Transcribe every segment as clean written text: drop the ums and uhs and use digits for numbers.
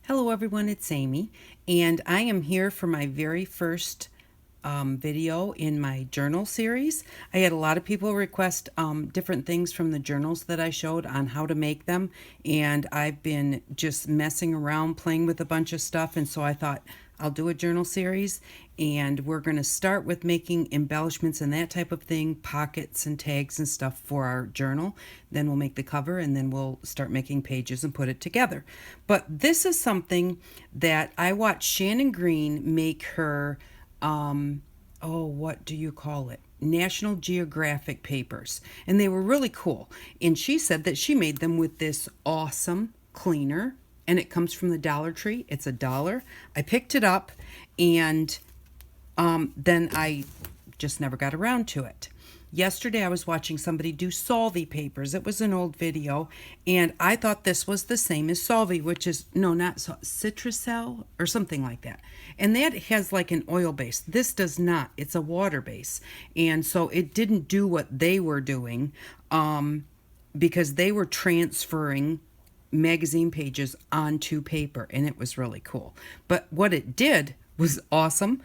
Hello everyone, it's Amy, and I am here for my very first video in my journal series. I had a lot of people request different things from the journals that I showed on how to make them, and I've been just messing around playing with a bunch of stuff, and so I thought I'll do a journal series, and we're going to start with making embellishments and that type of thing, pockets and tags and stuff for our journal. Then we'll make the cover, and then we'll start making pages and put it together. But this is something that I watched Shannon Green make her what do you call it? National Geographic papers. And they were really cool. And she said that she made them with this awesome cleaner. And it comes from the Dollar Tree. It's $1. I picked it up and then I just never got around to it. Yesterday I was watching somebody do Solvay papers. It was an old video, and I thought this was the same as Solvay, which is, no, not Citrusel or something like that. And that has like an oil base. This does not. It's a water base. And so it didn't do what they were doing because they were transferring magazine pages onto paper, and it was really cool. But what it did was awesome,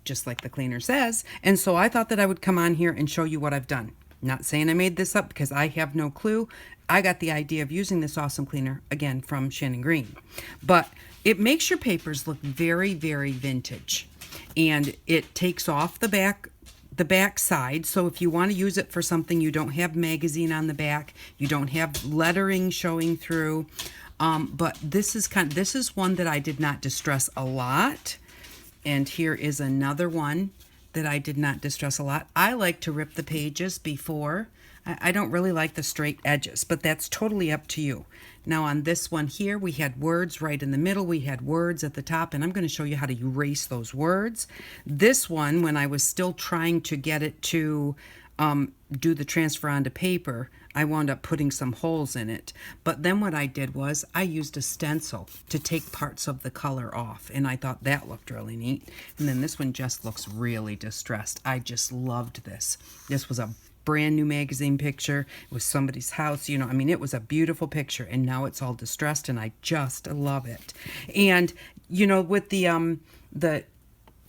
just like the cleaner says. And so I thought that I would come on here and show you what I've done. Not saying I made this up because I have no clue. I got the idea of using this awesome cleaner, again, from Shannon Green. But it makes your papers look very, very vintage. And it takes off the back side. So if you want to use it for something, you don't have magazine on the back, you don't have lettering showing through. But this is one that I did not distress a lot. And here is another one that I did not distress a lot. I like to rip the pages before. I don't really like the straight edges, but that's totally up to you. Now on this one here, we had words right in the middle. We had words at the top, and I'm going to show you how to erase those words. This one, when I was still trying to get it to do the transfer onto paper, I wound up putting some holes in it. But then what I did was I used a stencil to take parts of the color off, and I thought that looked really neat. And then this one just looks really distressed. I just loved this. This was a brand new magazine picture. It was somebody's house, you know, I mean, it was a beautiful picture, and now it's all distressed, and I just love it. And, you know, with the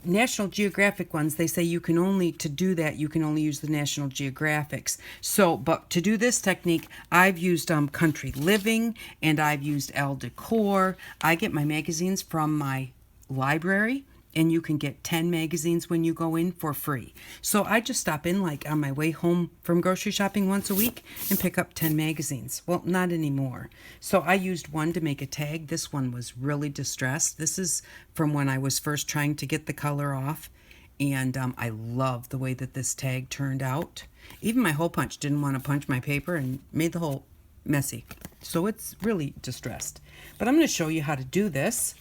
National Geographic ones, they say you can only, to do that, you can only use the National Geographics. So, but to do this technique, I've used Country Living, and I've used Elle Decor. I get my magazines from my library, and you can get 10 magazines when you go in for free. So I just stop in like on my way home from grocery shopping once a week and pick up 10 magazines. Well, not anymore. So I used one to make a tag. This one was really distressed. This is from when I was first trying to get the color off. And I love the way that this tag turned out. Even my hole punch didn't want to punch my paper and made the hole messy. So it's really distressed. But I'm going to show you how to do this.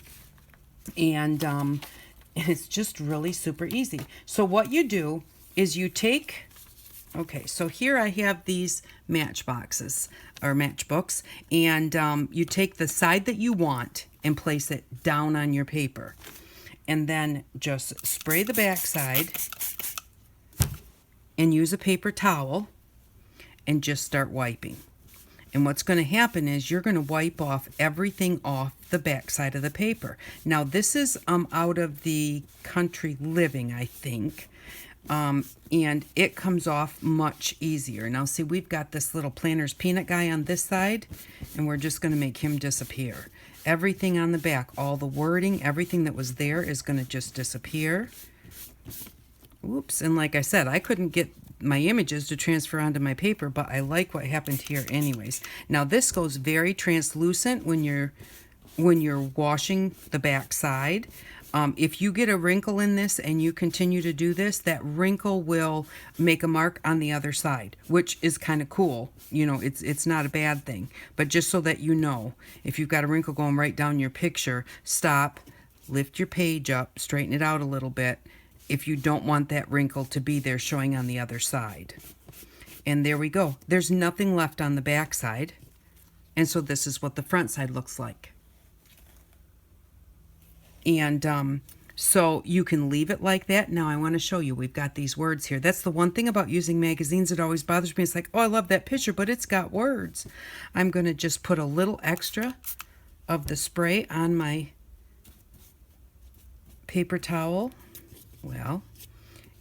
And it's just really super easy. So what you do is you take, okay, so here I have these matchboxes or matchbooks, and you take the side that you want and place it down on your paper. And then just spray the back side and use a paper towel and just start wiping. And what's going to happen is you're going to wipe off everything off the back side of the paper. Now this is out of the Country Living, I think. And it comes off much easier. Now see, we've got this little Planters Peanut guy on this side, and we're just going to make him disappear. Everything on the back, all the wording, everything that was there is going to just disappear. Oops, and like I said, I couldn't get my images to transfer onto my paper, but I like what happened here anyways. Now this goes very translucent when you're washing the back side. If you get a wrinkle in this and you continue to do this, that wrinkle will make a mark on the other side, which is kind of cool. You know, it's not a bad thing. But just so that you know, if you've got a wrinkle going right down your picture, stop, lift your page up, straighten it out a little bit, if you don't want that wrinkle to be there showing on the other side. And there we go. There's nothing left on the back side. And so this is what the front side looks like. And so you can leave it like that. Now I want to show you, we've got these words here. That's the one thing about using magazines that always bothers me. It's like, oh, I love that picture, but it's got words. I'm going to just put a little extra of the spray on my paper towel. Well,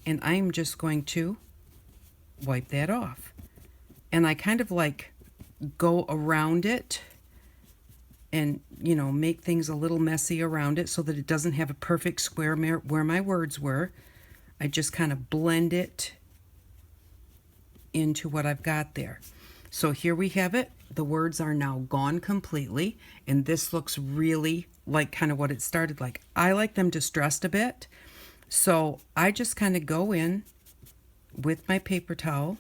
and I'm just going to wipe that off. And I kind of like go around it and, you know, make things a little messy around it so that it doesn't have a perfect square where my words were. I just kind of blend it into what I've got there. So here we have it. The words are now gone completely, and this looks really like kind of what it started like. I like them distressed a bit, so I just kind of go in with my paper towel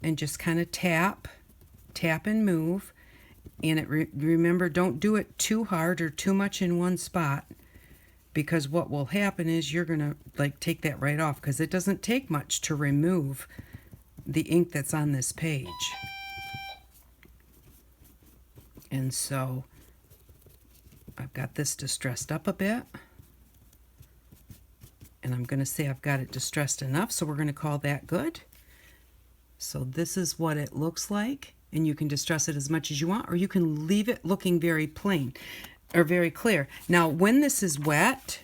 and just kind of tap and move. And remember, don't do it too hard or too much in one spot, because what will happen is you're gonna like take that right off, because it doesn't take much to remove the ink that's on this page. And so I've got this distressed up a bit, and I'm going to say I've got it distressed enough, so we're going to call that good. So this is what it looks like, and you can distress it as much as you want, or you can leave it looking very plain or very clear. Now when this is wet,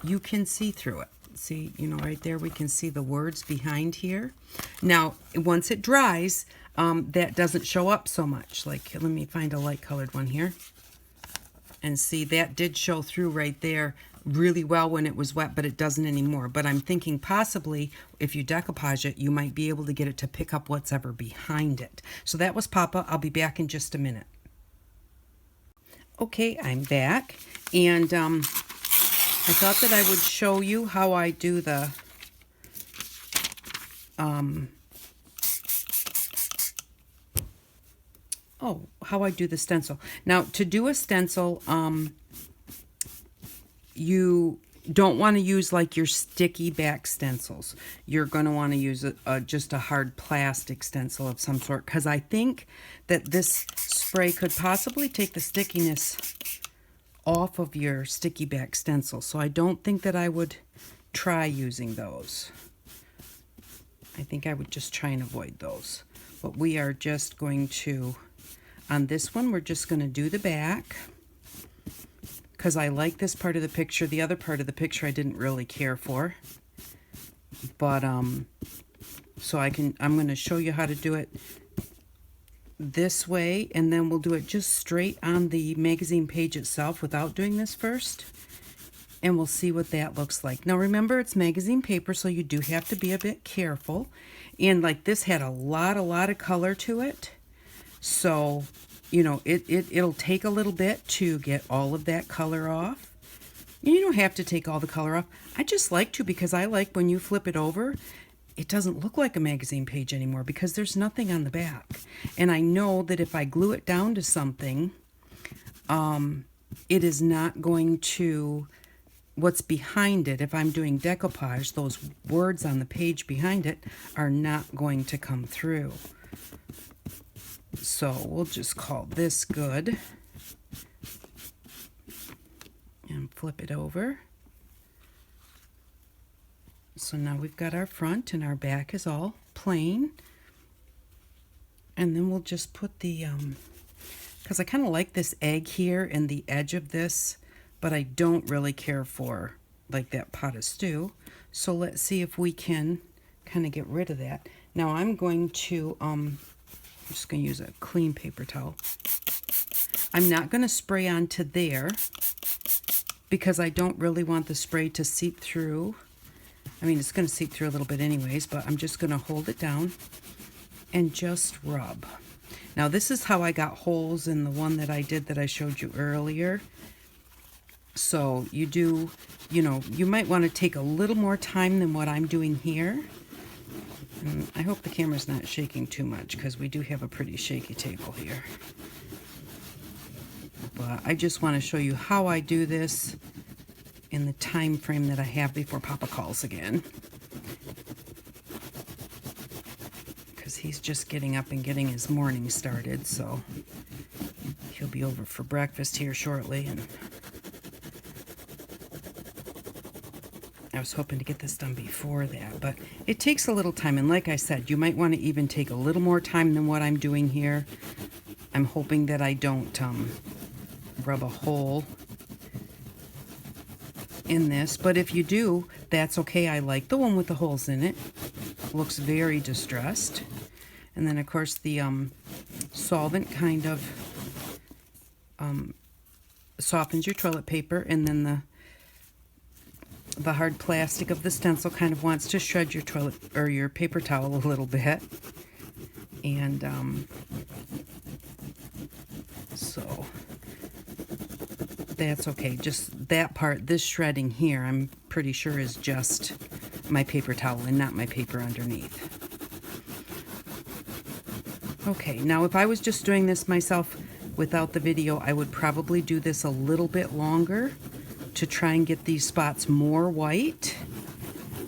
you can see through it. See, you know, right there we can see the words behind here. Now once it dries, that doesn't show up so much. Like, let me find a light colored one here. And see, that did show through right there really well when it was wet, but it doesn't anymore. But I'm thinking possibly if you decoupage it, you might be able to get it to pick up what's ever behind it. So that was Papa. I'll be back in just a minute. Okay, I'm back. And I thought that I would show you how I do the how I do the stencil. Now, to do a stencil, you don't want to use like your sticky back stencils. You're going to want to use just a hard plastic stencil of some sort, because I think that this spray could possibly take the stickiness off of your sticky back stencil. So I don't think that I would try using those. I think I would just try and avoid those. But we are just going to, on this one, we're just going to do the back, because I like this part of the picture. The other part of the picture I didn't really care for. But so I'm going to show you how to do it this way, and then we'll do it just straight on the magazine page itself without doing this first, and we'll see what that looks like. Now remember, it's magazine paper, so you do have to be a bit careful. And like this had a lot of color to it, so you know it'll take a little bit to get all of that color off. You don't have to take all the color off. I just like to, because I like when you flip it over, it doesn't look like a magazine page anymore, because there's nothing on the back. And I know that if I glue it down to something, it is not going to, what's behind it, if I'm doing decoupage, those words on the page behind it are not going to come through. So we'll just call this good and flip it over. So now we've got our front, and our back is all plain. And then we'll just put the, because I kind of like this egg here and the edge of this, but I don't really care for like that pot of stew. So let's see if we can kind of get rid of that. Now I'm going to, I'm just going to use a clean paper towel. I'm not going to spray onto there, because I don't really want the spray to seep through. I mean, it's going to seep through a little bit anyways, but I'm just going to hold it down and just rub. Now, this is how I got holes in the one that I did that I showed you earlier. So you do, you know, you might want to take a little more time than what I'm doing here. And I hope the camera's not shaking too much, because we do have a pretty shaky table here. But I just want to show you how I do this in the time frame that I have before Papa calls again, because he's just getting up and getting his morning started, so he'll be over for breakfast here shortly. And I was hoping to get this done before that, but it takes a little time, and like I said, you might want to even take a little more time than what I'm doing here. I'm hoping that I don't rub a hole in this, but if you do, that's okay. I like the one with the holes in it. Looks very distressed. And then of course the solvent kind of softens your toilet paper, and then the hard plastic of the stencil kind of wants to shred your toilet or your paper towel a little bit. And so that's okay. Just that part, this shredding here, I'm pretty sure is just my paper towel and not my paper underneath. Okay, now if I was just doing this myself without the video, I would probably do this a little bit longer to try and get these spots more white.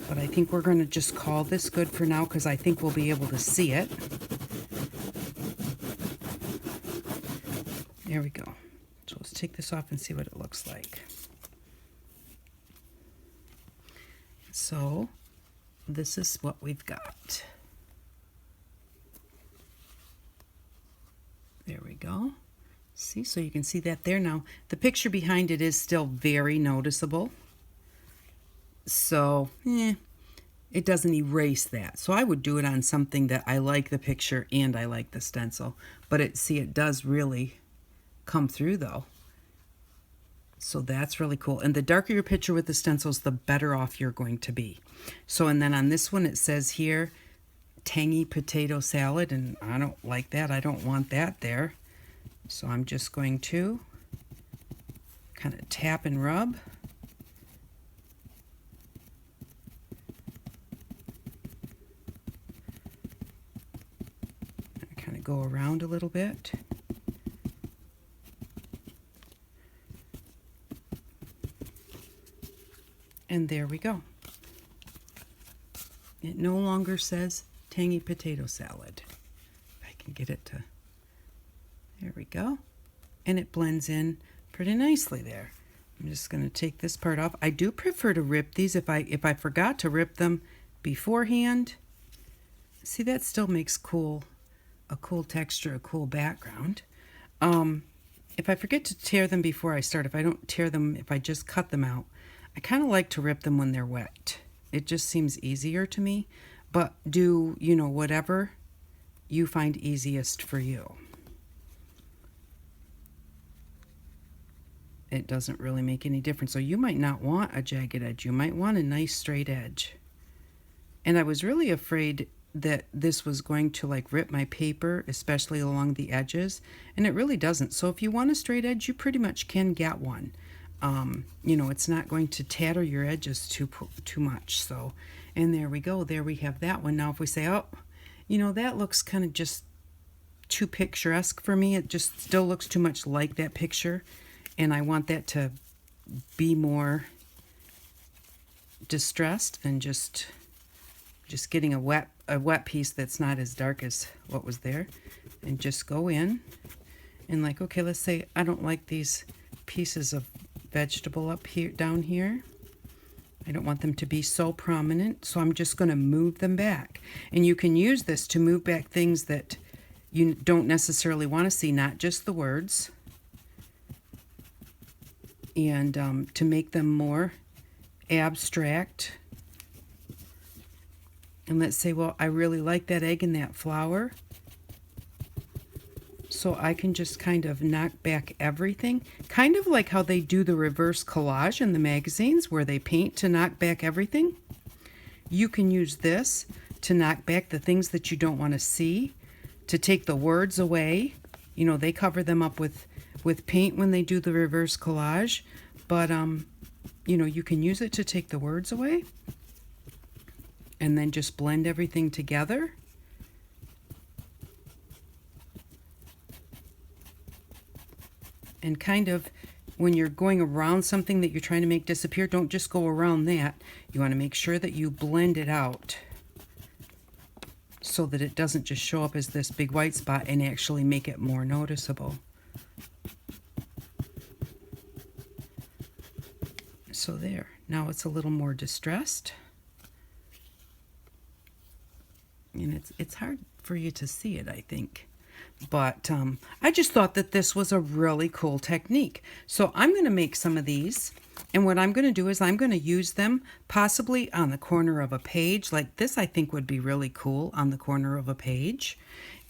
But I think we're going to just call this good for now because I think we'll be able to see it. There we go. So let's take this off and see what it looks like. So this is what we've got. There we go. See, so you can see that there now. The picture behind it is still very noticeable. So, it doesn't erase that. So I would do it on something that I like the picture and I like the stencil. But it does really come through though. So that's really cool. And the darker your picture with the stencils, the better off you're going to be. So, and then on this one it says here, tangy potato salad, and I don't like that. I don't want that there. So I'm just going to kind of tap and rub. And kind of go around a little bit. And there we go. It no longer says tangy potato salad. If I can get it to, there we go. And it blends in pretty nicely there. I'm just going to take this part off. I do prefer to rip these if I forgot to rip them beforehand. See, that still makes a cool texture, a cool background. If I forget to tear them before I start, if I don't tear them, if I just cut them out, I kind of like to rip them when they're wet. It just seems easier to me. But do, whatever you find easiest for you. It doesn't really make any difference. So you might not want a jagged edge. You might want a nice straight edge. And I was really afraid that this was going to rip my paper, especially along the edges. And it really doesn't. So if you want a straight edge, you pretty much can get one. It's not going to tatter your edges too much. So, and there we go. There we have that one. Now if we say, oh, that looks kind of just too picturesque for me. It just still looks too much like that picture. And I want that to be more distressed and just getting a wet piece that's not as dark as what was there. And just go in and okay, let's say I don't like these pieces of vegetable up here, down here. I don't want them to be so prominent, so I'm just going to move them back. And you can use this to move back things that you don't necessarily want to see, not just the words, and to make them more abstract. And let's say, well, I really like that egg and that flower. So I can just kind of knock back everything. Kind of like how they do the reverse collage in the magazines where they paint to knock back everything. You can use this to knock back the things that you don't want to see, to take the words away. They cover them up with paint when they do the reverse collage. But, you can use it to take the words away. And then just blend everything together. And kind of, when you're going around something that you're trying to make disappear, don't just go around that. You want to make sure that you blend it out so that it doesn't just show up as this big white spot and actually make it more noticeable. So there. Now it's a little more distressed. And it's hard for you to see it, I think. But I just thought that this was a really cool technique. So I'm going to make some of these. And what I'm going to do is I'm going to use them possibly on the corner of a page. Like this, I think would be really cool on the corner of a page.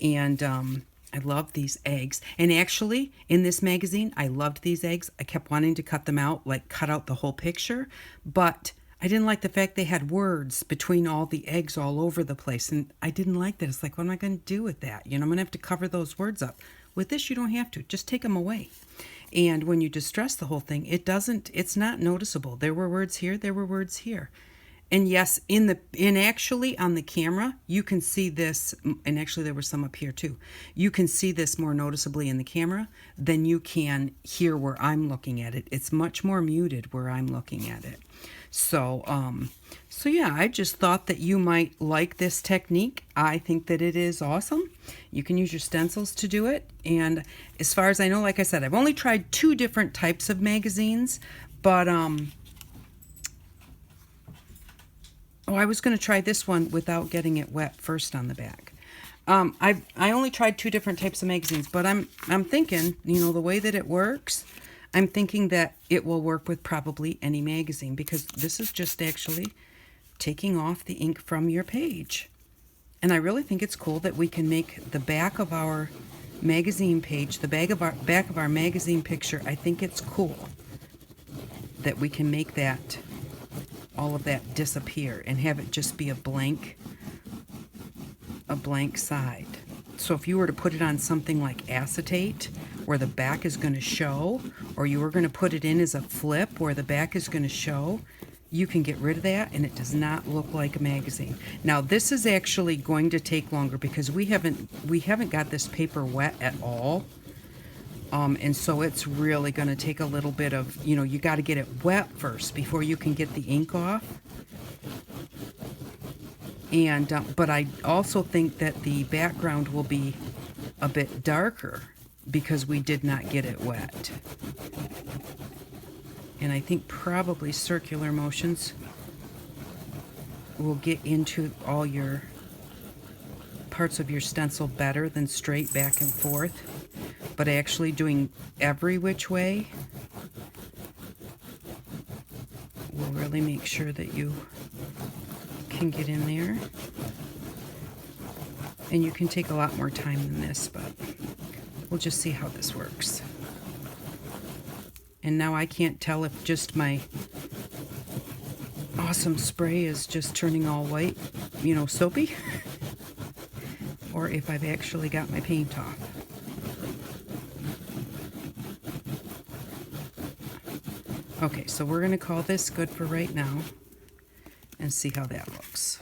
And I love these eggs. And actually, in this magazine, I loved these eggs. I kept wanting to cut them out, like cut out the whole picture. But I didn't like the fact they had words between all the eggs all over the place. And I didn't like that. It's like, what am I going to do with that? You know, I'm going to have to cover those words up. With this, you don't have to. Just take them away. And when you distress the whole thing, it's not noticeable. There were words here, there were words here. And yes, actually on the camera, you can see this, and actually there were some up here too. You can see this more noticeably in the camera than you can here where I'm looking at it. It's much more muted where I'm looking at it. So yeah, I just thought that you might like this technique. I think that it is awesome. You can use your stencils to do it. And as far as I know, like I said, I've only tried 2 different types of magazines, but I was going to try this one without getting it wet first on the back. I only tried 2 different types of magazines, but I'm thinking, you know, the way that it works, I'm thinking that it will work with probably any magazine, because this is just actually taking off the ink from your page. And I really think it's cool that we can make the back of our magazine page, the back of our magazine picture. I think it's cool that we can make that, all of that disappear and have it just be a blank side. So if you were to put it on something like acetate where the back is going to show, or you were going to put it in as a flip where the back is going to show, you can get rid of that and it does not look like a magazine. Now this is actually going to take longer because we haven't got this paper wet at all. And so it's really going to take a little bit of, you know, you got to get it wet first before you can get the ink off. And but I also think that the background will be a bit darker because we did not get it wet. And I think probably circular motions will get into all your parts of your stencil better than straight back and forth. But actually doing every which way will really make sure that you can get in there. And you can take a lot more time than this, but we'll just see how this works. And now I can't tell if just my awesome spray is just turning all white, you know, soapy, or if I've actually got my paint off. Okay, so we're going to call this good for right now and see how that looks.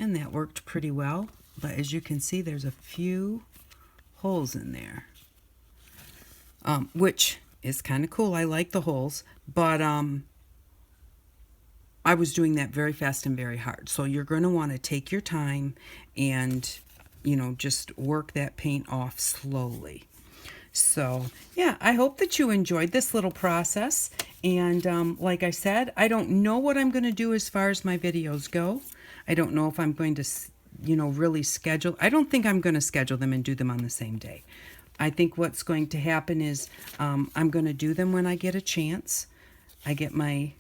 And that worked pretty well, but as you can see, there's a few holes in there, which is kind of cool. I like the holes, but I was doing that very fast and very hard. So you're going to want to take your time and, you know, just work that paint off slowly. So yeah, I hope that you enjoyed this little process. And like I said, I don't know what I'm going to do as far as my videos go. I don't know if I'm going to, you know, really schedule. I don't think I'm going to schedule them and do them on the same day. I think what's going to happen is I'm going to do them when I get a chance. I get my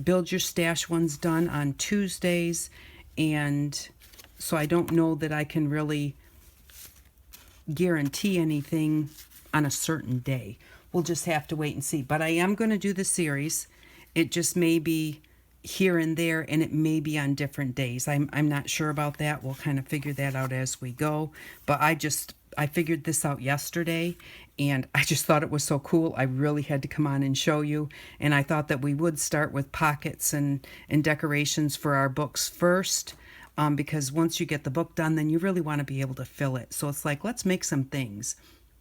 Build Your Stash ones done on Tuesdays, and so I don't know that I can really guarantee anything on a certain day. We'll just have to wait and see. But I am going to do the series. It just may be here and there, and it may be on different days. I'm not sure about that. We'll kind of figure that out as we go. But I figured this out yesterday, and I just thought it was so cool. I really had to come on and show you. And I thought that we would start with pockets and decorations for our books first, because once you get the book done, then you really want to be able to fill it. So it's like, let's make some things,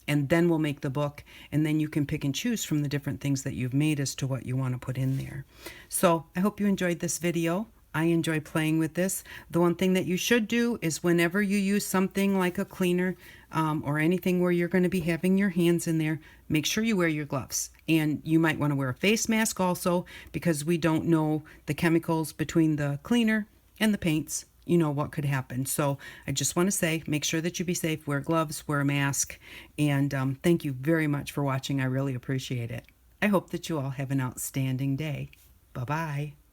and then we'll make the book, and then you can pick and choose from the different things that you've made as to what you want to put in there. So I hope you enjoyed this video. I enjoy playing with this. The one thing that you should do is whenever you use something like a cleaner or anything where you're going to be having your hands in there, make sure you wear your gloves. And you might want to wear a face mask also, because we don't know the chemicals between the cleaner and the paints. You know what could happen. So I just want to say, make sure that you be safe, wear gloves, wear a mask, and thank you very much for watching. I really appreciate it. I hope that you all have an outstanding day. Bye-bye.